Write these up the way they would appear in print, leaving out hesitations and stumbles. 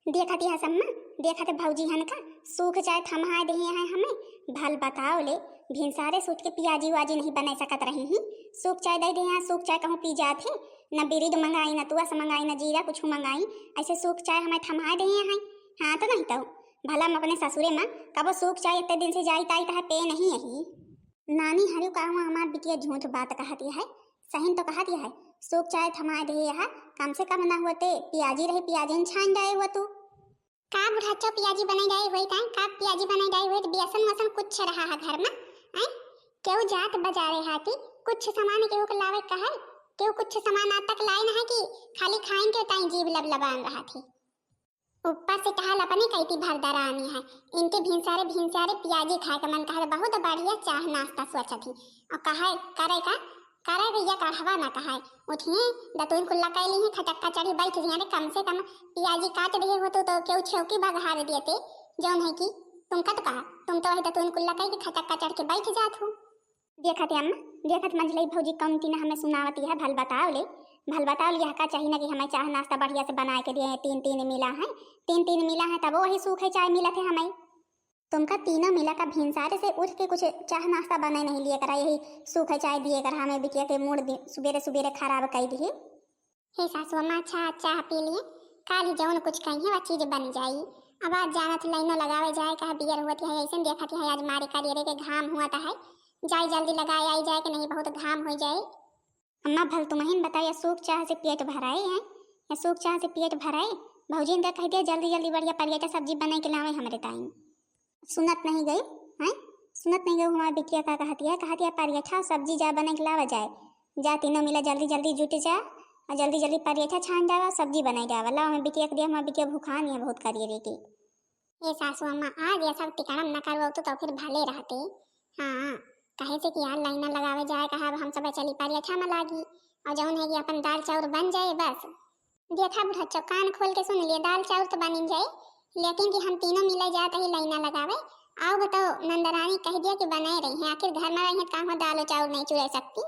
देखती है सम्मा, देखते भौजी हन का सूख जाए थमा दे हैं हमें। भल बताओ ले, भिनसारे सूट के पियाजी वाजी नहीं बना सकत रही ही। सूख चाय दे दे यहाँ, सूख चाय कहूँ पी जाते न बिरिद मंगाई न तुआ से मंगाई न जीरा कुछ मंगाई। ऐसे सूख चाय हमें थमा दे हैं। हाँ तो नहीं तो भला हम अपने ससुरे माँ कबो सूख चाय इतने दिन से जाई ताई कहा पे नहीं यही। नानी हरियो कहूँ हमार बिटिया झूठ बात कहती है, सही तो कहती है। सूख चाय थमा दे यहाँ, कम से कम ना होते पियाजी रहे पियाजी छान जाए हुआ तू का बुढ़ाचो पियाजी बने गए हुए का पियाजी बने गए हुए बेसन वसन कुछ रहा है घर में। हैं क्यों जात बाजारे हाथी कुछ सामान केहू के लावे का है, क्यों कुछ सामान आज तक लाए ना है कि खाली खाएं के ताई जीव लबलबान रहा थी। ऊपर से कहा अपने कैती भरदरानी है, इनके भिनसारे पियाजी खाए का मन कहा बहुत बढ़िया चाह नाश्ता सोचा थी। और कहा करे का करे भैया कहवा ना कहा उठिए दतुन कुल्ला कैली है खटक्का चढ़ी बैठ रही है। कम से कम पियाजी काट दिए हो तो क्यों छौकी बघार देते जौन है कि तुम कत कहा तुम तो वही दतुन कुल्ला कह के खटक्का चढ़ के बैठ जात हो। देखत अम्मा देखत मंझलई भौजी कम तीन हमें सुनावती है। भल बताओ ले यह का चाहिए ना कि हमें चाह नाश्ता बढ़िया से बना के दिए। तीन मिला है तब वही सूखे चाय मिला थे हमें। तुमका तीनों मिला का भिनसारे से उठ के कुछ चाह नाश्ता बना नहीं लिए करा, यही सूखे चाय दिए कर हमें बिटिया के मूड सुबेरे खराब कर दिए। हे सासू अम्मा अच्छा चाह पी लिए काली जौन कुछ कही वह चीज बन जाई। अब आज जाना तो लाइनों लगावे जाए कहा बियर हुआ है ऐसे देखा थी आज मारे का के घाम हुआ है जाए जल्दी लगाए आई जाए कि नहीं बहुत घाम हो जाए। अम्मा भल तुम्हें बताया सूख चाह से पेट भराए हैं या सूख चाह से पेट भराए। भौजी ने कह दिया जल्दी बढ़िया परियटा सब्जी बना के लावे हमारे टाइम। सुनत नहीं गई हैं, सुनत नहीं गई हमारी बिटिया का कहती है परियठा सब्जी जा बना के लावा जाए। जा तीनों मिला जल्दी जुट जा और जल्दी परियठा छान जावा सब्जी बनाई जावा। ला हमें बिटिया के दिया हमारी बिटिया भूखा नहीं है बहुत करिए रे की। ये सासू अम्मा आज ये सब टिकाना न करवाओ तो फिर भले रहते। हाँ कहे से कि यार लाइना लगावे जाए कहा हम सब चली परियठा में लागी और जौन है कि अपन दाल चाउर बन जाए बस। देखा बुढ़ा कान खोल के सुन लिए दाल चाउर तो बन जाए लेकिन कि हम तीनों मिले जाते ही लाइना लगावे। आओ बताओ नंदरानी कह दिया कि बनाए रही हैं आखिर घर में रही हैं कहाँ दाल चाउर नहीं चुरा सकती।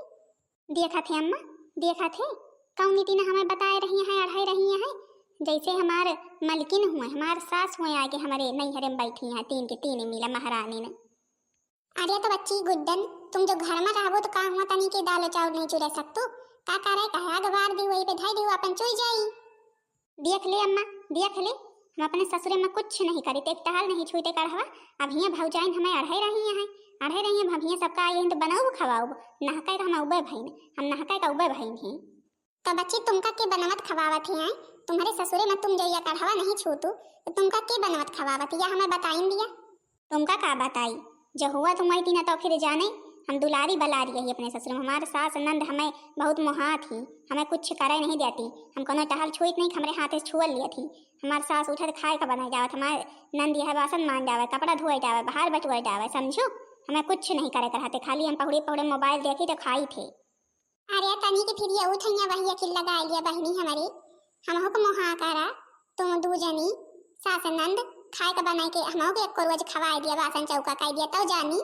देखा थे अम्मा देखा थे कौन नीति ने हमें बताए रही हैं अढ़ाई रही हैं जैसे हमारे मलकिन हुए हमारे सास हुए आगे हमारे नैहरे में बैठी हैं तीन मिला महारानी ने। अरे तो बच्ची गुड्डन तुम जो घर में रहो तो कहाँ हुआ तनी के दाल चाउर नहीं चुरा सकतो का करे कहा गवार दी वही पे धाई दी अपन चुई जाई। देख ले अम्मा देख ले हम अपने ससुरे में कुछ नहीं करी एक टहल नहीं छूटे कर हवा। अब हियाँ भौजाइन हमें अढ़े रही हैं भभिया सबका आई तो बनाओ खवाओ नहका हम उबे भाई हम नहका का उबे भाई हैं। तो बच्ची तुमका के बनावत खवावत है तुम्हारे ससुरे में तुम जइया कर हवा नहीं छूटू तो तुमका के बनावत खवावत या हमें बताइन दिया। तुमका का बताई जो हुआ तुम्हारी तीना तो फिर जाने हम दुलारी बलारी रही अपने ससुर में। हमारे सास नंद हमें बहुत मोहा थी हमें कुछ करे नहीं देती हम कोनो टहल छुई नहीं हमारे हाथ से छुअल लिया थी। हमारे सास उठे खाए का बनाए जावत हमारे नंद यह बासन मान जावे कपड़ा धोए जावे बाहर बटुए जावे समझो हमें कुछ नहीं करे करते खाली हम पहुड़े मोबाइल देखी तो खाई थे। अरे तनी के फिर ये उठैया वही किल लगा लिया बहनी हमारी हम को मोहा करा तुम दू जनी सास नंद खाए का बनाए के हम को एक रोज खवाए दिया बासन चौका कह दिया तो जानी।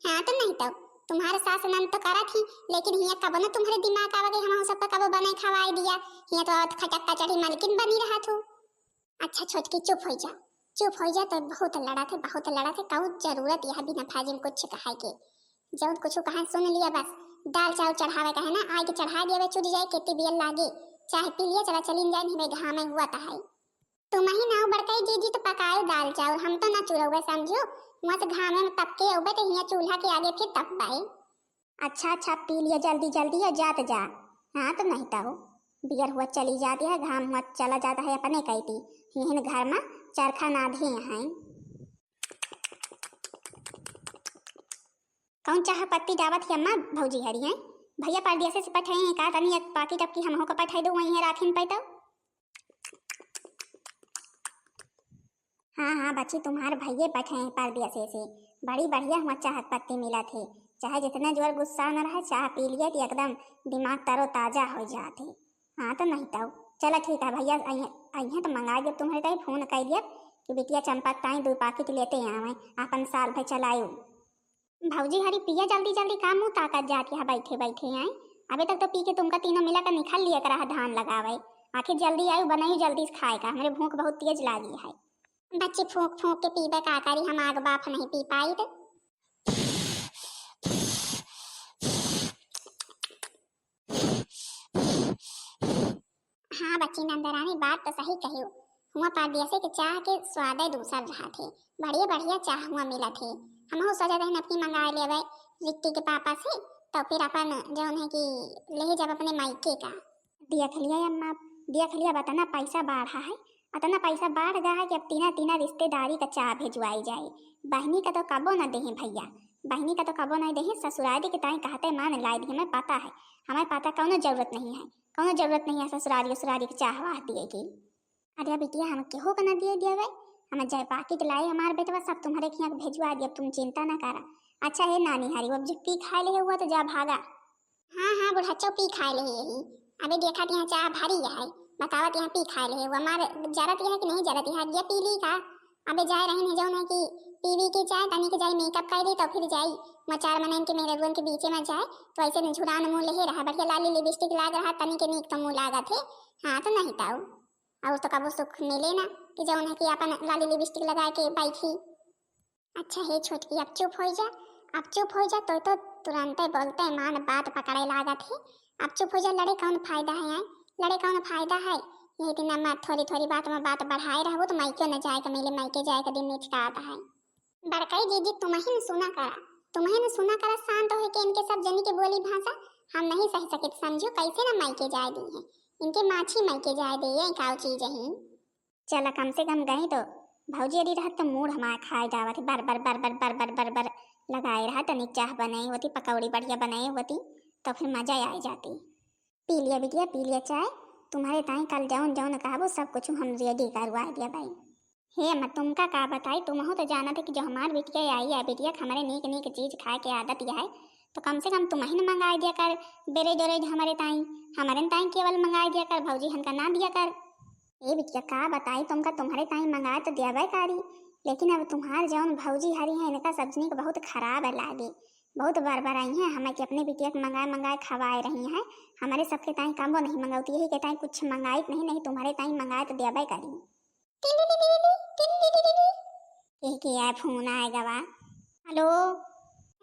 हाँ तो नहीं तो तुम्हारे सास नंद तो करा थी लेकिन हिया कब ना तुम्हारे दिमाग आवा गई हम सबका कब बनाए खवाए दिया हिया तो खटक्का चढ़ी मलकिन बनी रहा थो। अच्छा छोटकी चुप हो जा तो बहुत लड़ा थे कहूँ जरूरत यह बिना फाजिल कुछ कहा के जब कुछ कहा सुन लिया बस दाल चाउर चढ़ावे का है ना आगे चढ़ा दिया चुरी जाए केती बियल लागे चाहे पी लिया चला चली जाए नहीं घाम में हुआ है तुम ही ना बड़काई जीजी तो पकाए दाल चाउर हम तो ना चुरौगे समझो वहाँ से घाम में तपके उबे तो यहाँ चूल्हा के आगे फिर तप पाए। अच्छा पी लिया जल्दी और जात जा। हाँ तो नहीं तो बियर हुआ चली जाती है घाम हुआ चला जाता है अपने कहती यही घर में चरखा नाधे हैं। कौन चाह पत्ती डावत है अम्मा भौजी हरी हैं भैया परदेसे से पठाए हैं का तनी एक पाकी टपकी हम को पठाई दो वहीं राखिन पे तो। हाँ बच्ची तुम्हारे भैया बैठे हैं परदेसे से बड़ी बढ़िया हुआ चाहत पत्ती मिला थे चाहे जितना जोर गुस्सा न रहे चाह पी लिया कि एकदम दिमाग तरो ताजा हो जाते। हाँ तो नहीं तो चलो ठीक है भैया अइया तो मंगा दिया तुम्हारे तई फोन कर दिया कि बिटिया चंपा ताई 2 पाकिट लेते आवे अपन साल भर चलायो। भौजी हरी पिया जल्दी काम मुँह ताकत जाती है बैठे आए अभी तक तो पी के तुमका तीनों मिला कर निखल लिया करा धान लगावे आखिर जल्दी आयु बनाई जल्दी से खाएगा, मेरे भूख बहुत तेज लागी है। बच्चे फूंक फूंक के पीबे का करी, हम आग बाप नहीं पी पाई तो। हाँ बच्ची नंदरानी बात तो सही कही। हुआ परदेसी के चाह के स्वाद दूसर रहा थे, बढ़िया बढ़िया चाह हुआ मिला थे। हम सोचा था नपी मंगा लेवे रिक्की के पापा से, तो फिर अपन जो है कि ले जब अपने मायके का। देख लिया अम्मा, देख लिया बताना पैसा बढ़ा है, इतना पैसा बढ़ गया है कि अब तीना तीना रिश्तेदारी का चाह भिजवाई जाए। बहनी का तो कबो न देहे भैया, बहनी का तो कबो नहीं देहे, ससुराली के ताई कहते मान लाई दी, हमें पता है, हमें पता कौनो जरूरत नहीं है, कौनो जरूरत नहीं है ससुराली ससुराली के चाहवा दिए की। अरे बिटिया हम केहो का न दिए दिया भाई, हमें जय पाकिट लाई हमारे बेटवा सब तुम्हारे यहाँ भेजवा दिया, तुम चिंता ना करा। अच्छा है नानी हारी, अब जो पी खा ले हुआ तो जा भागा। हाँ हाँ बुढ़ाचो पी खा ले यही, अबे देखा यहाँ चाह भारी है, बतावत यहाँ पी खा ले हुआ, हमारे जरूरत है कि नहीं जरूरत है, ये पी ली का। अबे जाए रहे जो है कि पीवी के जाए तनी के जाए मेकअप कर दी तो फिर जाई मचार मनन के मेरे गुन के बीच में जाए, तो ऐसे झुरान मुँह ले रहा, बढ़िया लाली लिपस्टिक लाग रहा, तनी के नीक तो मुँह लागा थे। हाँ तो नहीं ताऊ, और तो कबो सुख मिले ना कि जो है कि अपन लाली लिपस्टिक लगा के बैठी। अच्छा है छोटकी, अब चुप हो जा, अब चुप हो जा, तो तुरंत बोलते मान बात पकड़े लागत है। अब चुप हो जा, लड़े कौन फायदा है, लड़े कौन फायदा है। यही दिन मैं थोड़ी थोड़ी बात में बात बढ़ाए रहो तो मायके न जाए, मिले मायके जाए का दिन नीच आता है। बड़काई जीजी तुम्हें न सुना करा, तुम्हें न सुना करा, शांत हो के इनके सब जनी के बोली भाषा हम नहीं सह सके, समझो कैसे ना मायके जाए दी है, इनके माछी मायके जाए दे ये का चीज है। चला कम से कम गई तो भौजी अड़ी रहत तो मूड हमारे खाए जावत, बर बर बर बर बर बर बर बर लगाए रहा, तनी चाह बनाई होती, पकौड़ी बढ़िया बनाई होती तो फिर मजा आ जाती। पी लिया बिटिया पी लिया चाय, तुम्हारे ताई कल जाऊन जाऊन कहा सब कुछ हम रेडी करवा दिया भाई। हे अम्मा तुमका का बताई, तुम हो तो जाना थे कि जो हमार बिटिया आई है, बिटिया हमारे नीक नीक चीज खाए के आदत यह है, तो कम से कम तुम्हें न मंगा दिया कर बेरे जोरे हमारे ताई केवल मंगा दिया कर, भौजी हन का ना दिया कर। ए बिटिया का बताई तुमका, तुम्हारे ताई मंगाए तो दिया कारी, लेकिन अब तुम्हार जौन भौजी हरी है इनका सब्जी को बहुत खराब लागी, बहुत बार बार आई हैं हमें कि अपने बिटिया को मंगाए मंगाए खवाए रही हैं, हमारे सबके ताई कम वो नहीं मंगाती, यही के ताई कुछ मंगाई नहीं, नहीं तुम्हारे ताई मंगाए तो दिया करी। क्या फोन आएगा वा। हेलो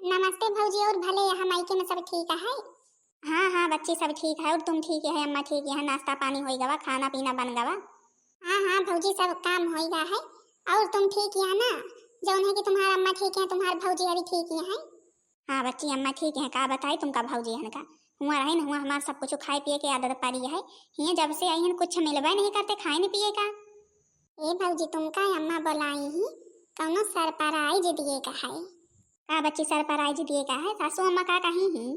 नमस्ते भौजी, और भले यहाँ मायके में सब ठीक है। हाँ हाँ बच्ची सब ठीक है, और तुम ठीक है, अम्मा ठीक है, नाश्ता पानी हो गवा, खाना पीना बन गवा। हाँ हाँ भौजी सब काम हो गया है, और तुम ठीक है ना, जौन है कि तुम्हारा अम्मा ठीक है, तुम्हारे भौजी अभी ठीक है। हाँ बच्ची अम्मा ठीक है, का बताई तुमका भौजी है का हुआ रहे न हुआ, हमारा सब कुछ खाए पिए के आदत पड़ी है, ये जब से आई है कुछ मिलवा नहीं करते खाए नहीं पिए का। ए भौजी तुमका अम्मा बोलाई ही कौनो सरप्राइज दिए का है। का बच्ची सरप्राइज दिए का है, सासू अम्मा का कही ही।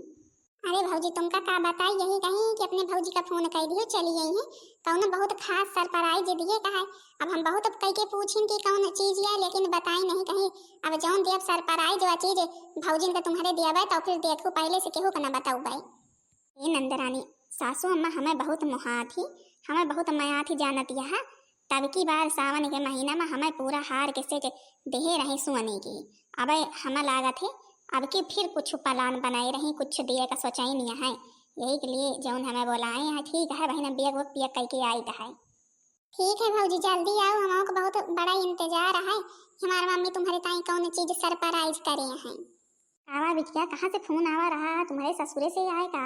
अरे भौजी तुमका का बताई, यही कहीं कि अपने भौजी का फोन कर दियो चली गई है, कौनो बहुत खास सरप्राइज दिए का है। अब हम बहुत कह के पूछें कि कौन चीज है, लेकिन बताई नहीं कहीं, अब जौन दिया सरप्राइज वा चीज भौजी का तुम्हारे दिया भाई, तो फिर देखो पहले से केहू का ना बताऊ भाई। ये नंदरानी सासू अम्मा हमें बहुत मुहा थी, हमें बहुत माया थी जानत यह, तब की बार सावन के महीना में हमें पूरा हार के से देहे रहे सोने की, अब हमें लागत है अब कि फिर कुछ प्लान बनाए रही, कुछ दिए का सोचाई नहीं है, यही के लिए जौन हमें बोलाए हैं। ठीक है बहन बेग वो पिया कह के आई है। ठीक है भौजी जल्दी आओ, हम को बहुत बड़ा इंतजार है, हमारी मम्मी तुम्हारे ताई कौन चीज सरप्राइज करे हैं। आवा बिटिया कहाँ से फोन आवा रहा, तुम्हारे ससुरे से आए का।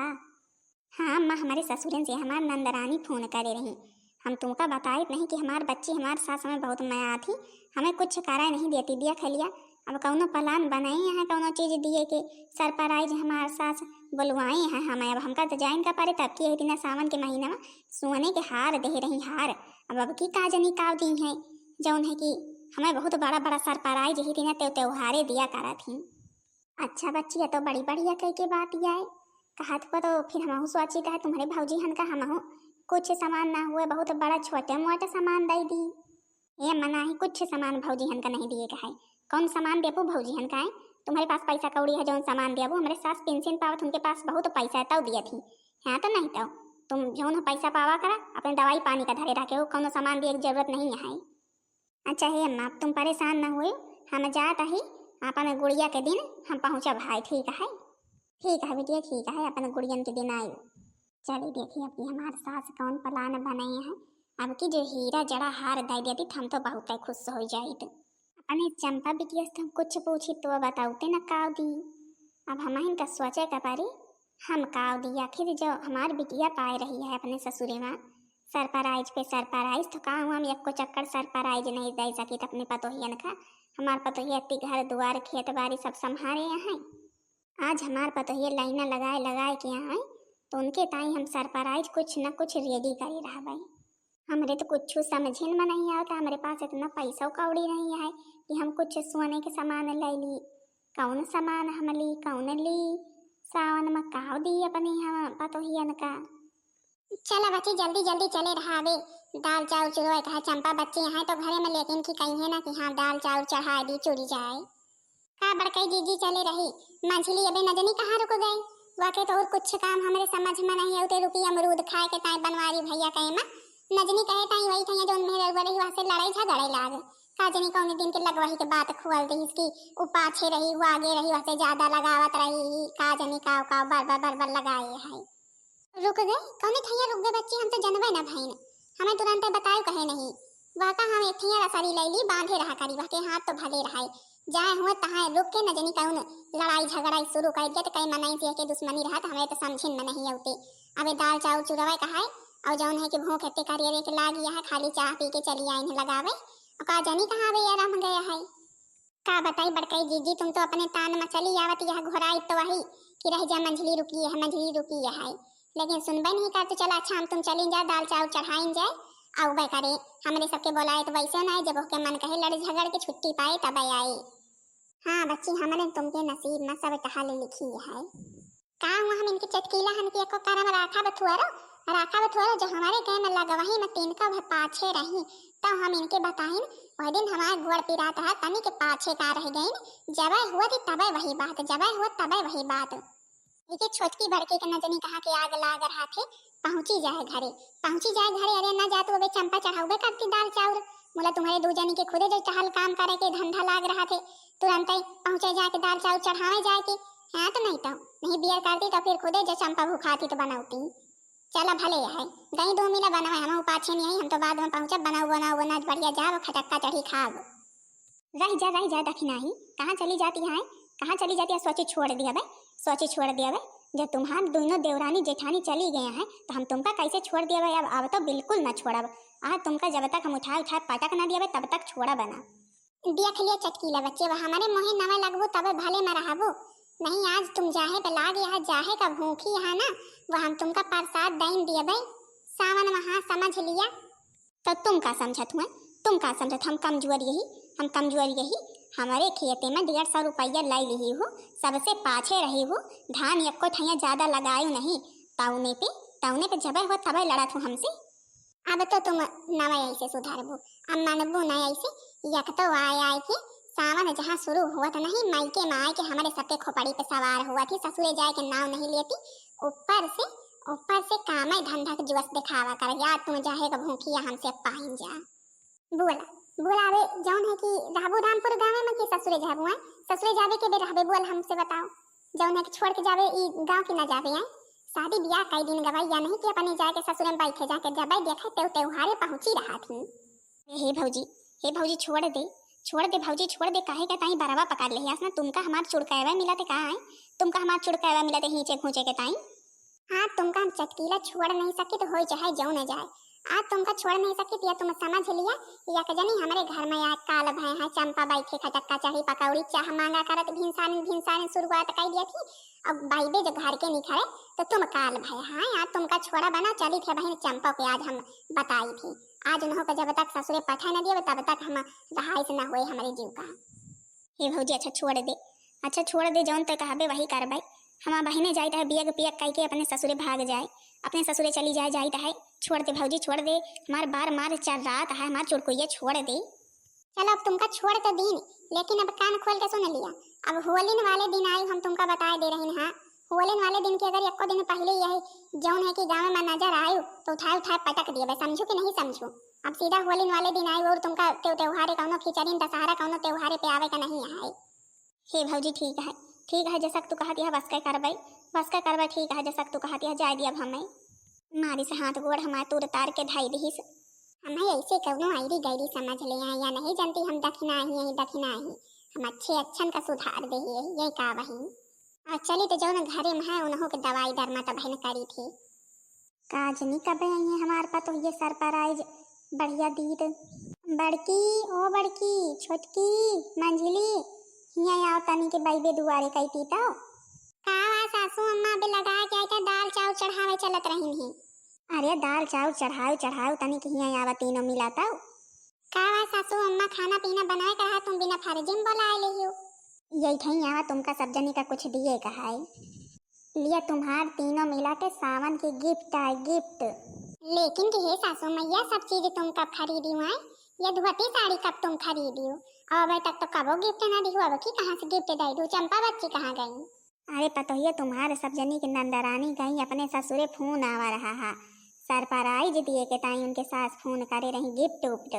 हाँ अम्मा हमारे ससुरन से हमारी नंदरानी फोन करे रही, हम तुमका बताए नहीं कि हमारे बच्ची हमारे सास हमें बहुत माया थी, हमें कुछ करा नहीं देती दिया खलिया, अब कौनो प्लान बनाए हैं कौनो चीज दिए के सरप्राइज हमारे सास बुलवाए हैं हमें, अब हमका तो जाइन का पारे, तब की दिन सावन के महीना में सोने के हार दे रही हार, अब की काजनी काव दी है जौन है कि हमें बहुत बड़ा बड़ा सरप्राइज ही दिन त्योहारे दिया करा थी। अच्छा बच्ची है तो बड़ी बढ़िया कह के बात यह है, कहा तो फिर हम सोची कहा तुम्हारे भौजी हन का हम कुछ सामान ना हुए, बहुत बड़ा छोटे मोटे सामान दे दी, ये मना ही कुछ सामान भौजी हन का नहीं दिए का है, कौन सामान देबू भौजी हन का है, तुम्हारे पास पैसा कौड़ी है जौन सामान देबू, हमारे सास पेंशन पावत उनके पास बहुत पैसा है तब दिया थी, हाँ तो नहीं तो तुम जौन पैसा पावा करा अपने दवाई पानी का धरे रखे हो, कौन सामान दिए जरूरत नहीं है। अच्छा हे अम्मा तुम परेशान न हुए, हम जात ही अपन गुड़िया के दिन हम पहुँचा भाई, ठीक है बिटिया ठीक है अपन गुड़ियन के दिन आए। चलिए देखिए अभी हमारे सास कौन प्लान बनाए हैं। अब की जो हीरा जड़ा हार दे देती तो हम तो बहुत ही खुश हो जाई। अपने चंपा बिटिया से हम कुछ पूछी तो बताते न काव दी। अब हम इनका सोचे का पारी हम काव दी आखिर जो हमारी बिटिया पाए रही है अपने ससुरे में सरप्राइज पे सरप्राइज तो काम हम एक को चक्कर सरप्राइज नहीं दे सकी तो अपने पतोहियन का हमार पतोहिया इतनी घर द्वार खेत बाड़ी सब संभारे यहाँ। आज हमार पतोहिया लाइना लगाए लगाए के यहाँ तो उनके ताई हम सरप्राइज कुछ न कुछ रेडी करी रहा भाई। हमरे तो कुछ समझे में नहीं आता, हमारे पास इतना पैसा कौड़ी नहीं है कि हम कुछ सोने के सामान ले ली। कौन सामान हम ली कौन ली सावन में काव दी अपने हम पतोहियन का। चला बच्ची जल्दी जल्दी चले रहा वे दाल चावल चुरो कहा चंपा बच्चे यहाँ तो घरे में लेकिन की कही है ना कि हाँ दाल चावल चढ़ा दी चुरी जाए का बड़कई जीजी चले रही मंझली अबे न जानी कहाँ रुक गए। वाके तो और कुछ काम हमारे समझ में नहीं आते रुकी अमरूद खाए के ताई बनवारी भैया कहे ना नजनी कहे ताई वही कहीं जो मेरे रही वहां से लड़ाई झगड़े लाग काजनी कौन दिन के लगवही के बात खुआल दी इसकी उपाछे रही वो आगे रही वहां से ज्यादा लगावत रही काजनी काव काव बार बार लगाए है। रुक गए कौन थैया रुक गए बच्चे हम तो जनवे ना भाई हमें तुरंत बताए कहे नहीं वाका हम थैया रसारी ले ली बांधे रहा करी वाके हाथ तो भले रहा जाए हुए तहां रुक के न जानी कौन लड़ाई झगड़ा शुरू कर दिया तो कई मनाई से के दुश्मनी रहा तो हमें तो समझिन में नहीं आते। अबे दाल चावल चुरावे कहा है और जौन है कि भूख इतने करिए के लाग गया है खाली चाह पी के चली आई है लगावे और का जानी कहां वे आराम गया है। का बताई बड़कई जीजी तुम तो अपने तान में चली आवत यह घोराई तो वही कि रह जा मंझली रुकी है लेकिन सुनबे नहीं कर तो चला अच्छा हम तुम चली जा दाल चावल चढ़ाई जाए आउ बे करे हमरे सबके बोलाए तो वैसे ना जब के मन कहे लड़ झगड़ के छुट्टी पाए तब आई। हाँ बच्ची हमने तुमके नसीब में सब कहानी लिखी है का हुआ हम इनके चटकीला हम के को करम राखा बथुआरो जो हमारे गए में लगवही में तीन का पाछे रही तो हम इनके बताइन वह दिन हमारे गोड़ पिरात रहा तनी के पाछे का रह गई जबे हुआ थी तबे वही बात इके छोटकी बड़के के नजनी कहा के आग लाग रहा थे पहुंची जाए घरे अरे ना जा तू अबे चंपा चढ़ाओगे करती दाल चावल बोला तुम्हारे दो जनी के खुदे जो टहल काम करे के धंधा लाग रहा थे तुरंत ही पहुंचे जाके दाल चावल चढ़ावे जाके हाँ तो नहीं बियर करती तो फिर खुदे जो चंपा भूखाती तो बनाती चला भले है गई 2 मिला बनावे हम पाछे नहीं हम तो बाद में पहुंचे बनाओ बनाज बढ़िया जाओ खटक्का चढ़ी खाओ रह जा दखिनाही कहाँ चली जाती है सोचे छोड़ दिया भाई जब तुम्हारे दोनों देवरानी जेठानी चली गए हैं तो हम तुमका कैसे छोड़ दिया भाई अब तो बिल्कुल ना छोड़ा आज तुमका जब तक हम उठा पटक ना दिया तब तक छोड़ा बना देख लिया चटकीला बच्चे वह हमारे मोहे नवे लगबो तब भले में रहबो नहीं आज तुम जाहे पे लाग यहाँ जाहे का भूखी है ना वह हम तुमका प्रसाद दईन दिया भाई सावन वहाँ समझ लिया तो तुम का समझत हम कमजोर यही हमारे खेते में 150 रुपया लाई ली हो सबसे पाछे रही हो धान एक को ठैया ज्यादा लगायो नहीं ताउने पे जबे हो तबे लड़त हो हमसे। अब तो तुम नवा ऐसे सुधारबो अब मानबो ना ऐसे यक तो आए के सावन जहाँ शुरू हुआ था नहीं मायके में आए के हमारे सबके खोपड़ी पे सवार हुआ थी ससुरे जाए के नाव नहीं लेती ऊपर से कामे धंधा के जुआस दिखावा कर यार तुम जाहे का भूखिया हमसे पाइन जा बोला वे जौन है कि रहबो रामपुर गांव में कि ससुरे जावे के बे रहबे बोल हमसे बताओ जौन है कि छोड़ के जावे ई गांव की ना जावे है शादी ब्याह कई दिन गवाई या नहीं कि अपने जाके ससुरे में बैठे जाके जब देखे त्योहारे पहुंची रहा थी। हे भौजी छोड़ दे काहे का ताई बराबर पकड़ ले ना तुमका हमार चुड़कावा मिला थे कहाँ है तुमका हमार चुड़कावा मिला थे हीचे खूचे के ताई। हाँ तुमका हम चटकीला छोड़ नहीं सके तो हो चाहे जाओ न जाए आज तुमका छोड़ नहीं सकी या तुम समझ लिया या के जानी हमारे घर में आज काल भय है चंपा बैठे खटक्का चाही पकौड़ी चाह मांगा करत भिनसाने शुरुआत कर दिया थी अब बाइबे जो घर के निखरे तो तुम काल भय हाँ आज तुमका छोड़ा बना चली थे बहन चंपा को आज हम बताई थी आज उन्हों को जब तक ससुरे पठा न दिए तब तक हम रहाई से न हुए हमारे जीव का। हे भौजी अच्छा छोड़ दे जौन तक कहबे वही करबे हमार बहने जाए है बियग पियक कह के अपने ससुरे भाग जाए अपने ससुरे चली जाए है छोड़ दे भौजी छोड़ दे हमार बार मार चार रात है हमार चुड़कुइया छोड़ दे। चलो अब तुमका छोड़ तो दी लेकिन अब कान खोल के सुन लिया अब होलिन वाले दिन आई हम तुमका बता दे रहे हैं। हाँ होलिन वाले दिन के अगर एको दिन पहले यही जौन है कि गाँव में नजर आयु तो उठाए पटक दिए समझो कि नहीं समझो। अब सीधा होलिन वाले दिन आई और तुमका त्योहारे कौनो खिचड़ी दशहरा कौनो त्योहारे पे आवे का नहीं आए। हे भौजी ठीक है जैसा तू कहती है बस का करबे ठीक है जैसा तू कहती है जाए दिया हमें। मारी से हाथ गोड़ हमार तूर तार के धाई दीस। हमें ऐसे कौनो आईरी गैरी समझ ले हैं या नहीं जानती हम दक्षिणा ही यही दक्षिणा ही हम अच्छे अच्छन का सुधार दे ये का वही और चली तो जो घरे में है उन्हों के दवाई दरमा तो बहन करी थी काजनी कब आई हमारे पास तो ये सरप्राइज बढ़िया दीद बड़की ओ बड़की छोटकी मंझली हिया आओ तनी के बैबे दुआरे कई पीता कावा सासू अम्मा बे लगा के आइता दाल चाउ चढ़ावे चलत रही है। अरे दाल चाउ चढ़ाओ तनी के हिया आवा तीनों मिलाता कावा सासू अम्मा खाना पीना बनाए कहा तुम बिना फर्जिम बोलाए ले हो यही ठई आवा तुमका सब जनी का कुछ दिए कहा लिया तुम्हार तीनों मिला के सावन की गिफ्ट आए गिफ्ट। लेकिन कि हे सासू मैया सब चीज तुम कब खरीदी हुआ ये धोती साड़ी कब तुम खरीदी हो और अभी तक तो कबो गिफ्ट ना दी हुआ कि कहाँ से गिफ्ट दे दू चंपा बच्ची कहाँ गई। अरे पतो ये तुम्हारे सब जनी की नंदरानी गई अपने ससुरे फोन आवा रहा है सरप्राइज दिए के ताई उनके सास फोन करे रही गिफ्ट उफ्ट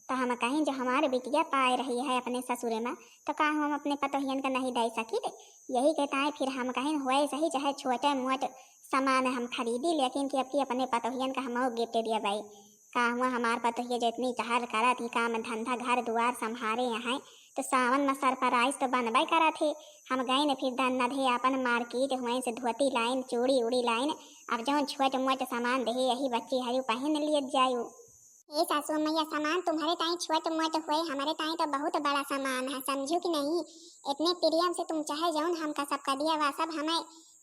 तो हम कहें जो हमारे बिटिया पाए रही है अपने ससुरे में तो का हम अपने पतोहियन का नहीं दे सकी यही कहता है फिर हम कहें हुए सही चाहे छोटे मोटे सामान हम खरीदी लेकिन कि अब अपने पतोहियन का हम गिफ्ट दिया भाई का हुआ हमारे पतोहिया जो इतनी कहर करा थी काम धंधा घर दुआर संभारे यहाँ तो सावन में सरप्राइज तो बनबे करा थे हम गए न फिर दन नधे अपन मार्केट हुए से धोती लाइन चूड़ी उड़ी लाइन अब जो छोटे मोटे सामान दे यही बच्ची हरी पहन लिए जायु। ये सासू मैया सामान तुम्हारे ताई छोटे मोटे हुए हमारे ताई तो बहुत बड़ा सामान है समझो कि नहीं इतने प्रियम से तुम चाहे जौन हमका सबका दिया वह सब हमें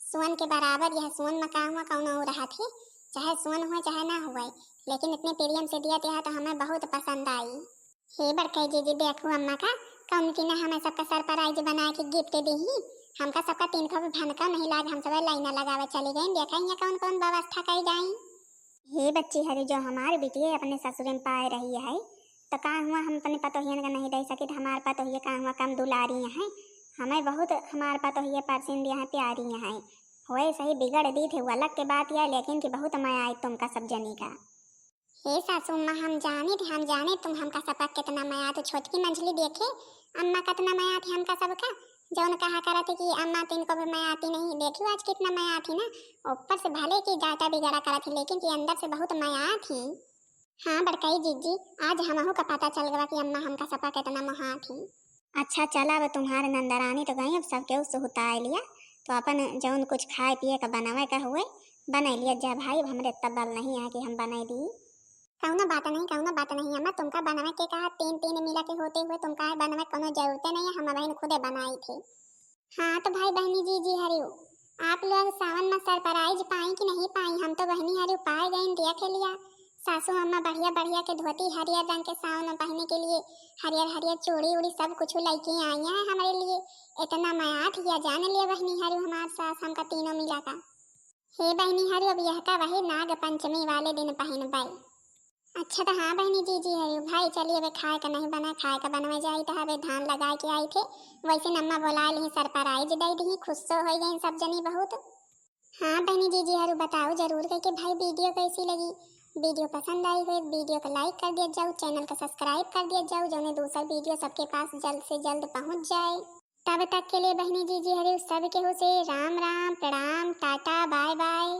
सोन के बराबर यह सोन में हुआ कौन हो रहा थे चाहे सोन हुए चाहे ना हुए लेकिन इतने प्रियम से दिया था तो हमें बहुत पसंद आई। हे बड़कई जी देखो अम्मा का कौन की ना हमें सबका सरप्राइज बना के गिफ्ट दी हमका सबका 3 भी भनका नहीं लाग हम सब लाइना लगावे चली गई देखा कौन कौन व्यवस्था कर जाई। हे बच्ची हरी जो हमारे बिटिया अपने ससुर में पाए रही है तो का हुआ हम अपने पतोहियन का नहीं दे सके हमारे पतोहिया का हुआ कम दुलारी है हमें बहुत हमारे पतोहिया परसिंद यहाँ प्यारी है होए सही बिगड़ दी थे वो अलग के बात यह लेकिन कि बहुत माया आई तुमका सब जनी का। हे सासू माँ हम जाने तुम हमका सबका कितना माया तो छोटकी मंझली देखे अम्मा कितना माया थी हमका सबका जौन कहा करा थे कि अम्मा तीन को भी माया आती नहीं देखियो आज कितना माया थी ना ऊपर से भले की डाटा बिगड़ा करा थी लेकिन कि अंदर से बहुत माया थी। हाँ बड़कई जीजी आज हमहू का पता चल गया कि अम्मा हमका सबका कितना महा थी। अच्छा चला अब तुम्हारे नंदरानी तो गई अब सबके उससे उतार लिया तो अपन जौन कुछ खाए पिए का बनावे का हुए बना लिया जा भाई हमरे इतना बल नहीं है कि हम बना दी कौनो बात नहीं अम्मा तुमका बनावे के कहा 3 मिला के होते हुए तुमका बनावे कोनो जरूरत नहीं है हम बहन खुदे बनाई थी। हाँ तो भाई बहनी जी हरियो आप लोग सावन में सरप्राइज पाई कि नहीं पाई हम तो बहनी हरियो पाए गए देख लिया सासू अम्मा बढ़िया के धोती हरियर रंग के सावन में पहनने के लिए हरियर चूड़ी उड़ी सब कुछ लेके आई है हमारे लिए इतना माया थी जान लिया बहनी हरियो हमारे सास हमका तीनों मिला का। हे बहनी हरियो अब यह का वही नाग पंचमी वाले दिन पहन पाई। अच्छा तो हाँ बहनी जी हरियो भाई चलिए वे खाए का नहीं बना खाए का बनवा जाई तो हवे धान लगा के आई थे वैसे नम्मा बोला ली सरप्राइज दे दी खुश तो हो गई सब जनी बहुत। हाँ बहनी जी हरियो बताओ जरूर करके भाई वीडियो कैसी लगी वीडियो पसंद आई हो वीडियो को लाइक कर दिया जाओ चैनल को सब्सक्राइब कर दिया जाओ जो दूसरा वीडियो सबके पास जल्द से जल्द पहुंच जाए। तब तक के लिए बहनी जी हरियो सब के हो से राम राम प्रणाम टाटा बाय बाय।